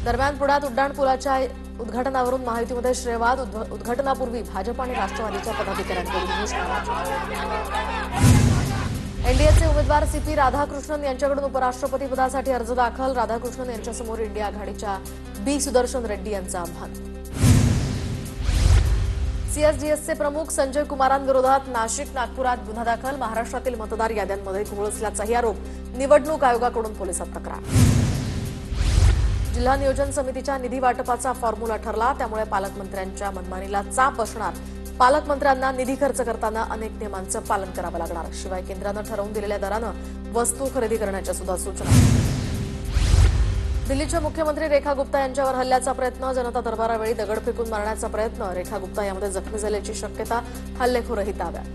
दरम्यान पुण्यात उड्डाणपुलाच्या उद्घाटनावरून महायुतीमध्ये श्रेयवाद उद्घाटनापूर्वी भाजप आणि राष्ट्रवादीच्या पदाधिकाऱ्यांकडून घोषणा। एनडीएचे उमेदवार सीपी राधाकृष्णन यांच्याकडून उपराष्ट्रपतीपदासाठी अर्ज दाखल। राधाकृष्णन यांच्यासमोर इंडिया आघाडीच्या बी सुदर्शन रेड्डी यांचं आव्हान। सीएसडीएसचे प्रमुख संजय कुमारांविरोधात नाशिक नागपुरात गुन्हा दाखल। महाराष्ट्रातील मतदार याद्यांमध्ये घोळ असल्याचाही आरोप। निवडणूक आयोगाकडून पोलिसात तक्रार। जिल्हा नियोजन समितीच्या निधी वाटपाचा फॉर्म्युला ठरला, त्यामुळे पालकमंत्र्यांच्या मनमानीला चाप असणार। पालकमंत्र्यांना निधी खर्च करताना अनेक नियमांचं पालन करावं लागणार। शिवाय केंद्रानं ठरवून दिलेल्या दरानं वस्तू खरेदी करण्याच्या सुद्धा सूचना। दिल्लीच्या मुख्यमंत्री रेखा गुप्ता यांच्यावर हल्ल्याचा प्रयत्न। जनता दरबारावेळी दगड फेकून मारण्याचा प्रयत्न। रेखा गुप्ता यामध्ये जखमी झाल्याची शक्यता। हल्लेखोरही ताब्यात।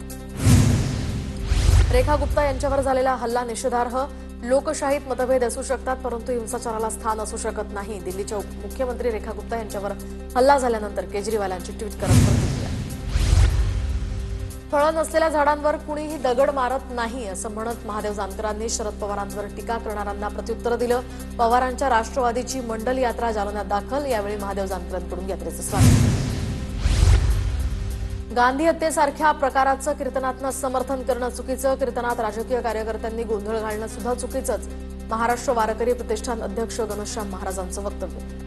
रेखा गुप्ता यांच्यावर झालेला हल्ला निषेधार्ह। लोकशाहीत मतभेद असू शकतात, परंतु हिंसाचाराला स्थान असू शकत नाही। दिल्लीच्या मुख्यमंत्री रेखा गुप्ता यांच्यावर हल्ला झाल्यानंतर केजरीवालांची ट्विट करत प्रतिक्रिया। फळं नसलेल्या झाडांवर कुणीही दगड मारत नाही असं म्हणत महादेव जानकरांनी शरद पवारांवर टीका करणाऱ्यांना प्रत्युत्तर दिलं। पवारांच्या राष्ट्रवादीची मंडल यात्रा जालन्यात दाखल। यावेळी महादेव जानकरांकडून यात्रेचं स्वागत। गांधी हत्येसारख्या प्रकाराचं कीर्तनातनं समर्थन करणं चुकीचं। कीर्तनात राजकीय कार्यकर्त्यांनी गोंधळ घालणं सुद्धा चुकीचंच। महाराष्ट्र वारकरी प्रतिष्ठान अध्यक्ष घनश्याम महाराजांचं वक्तव्य।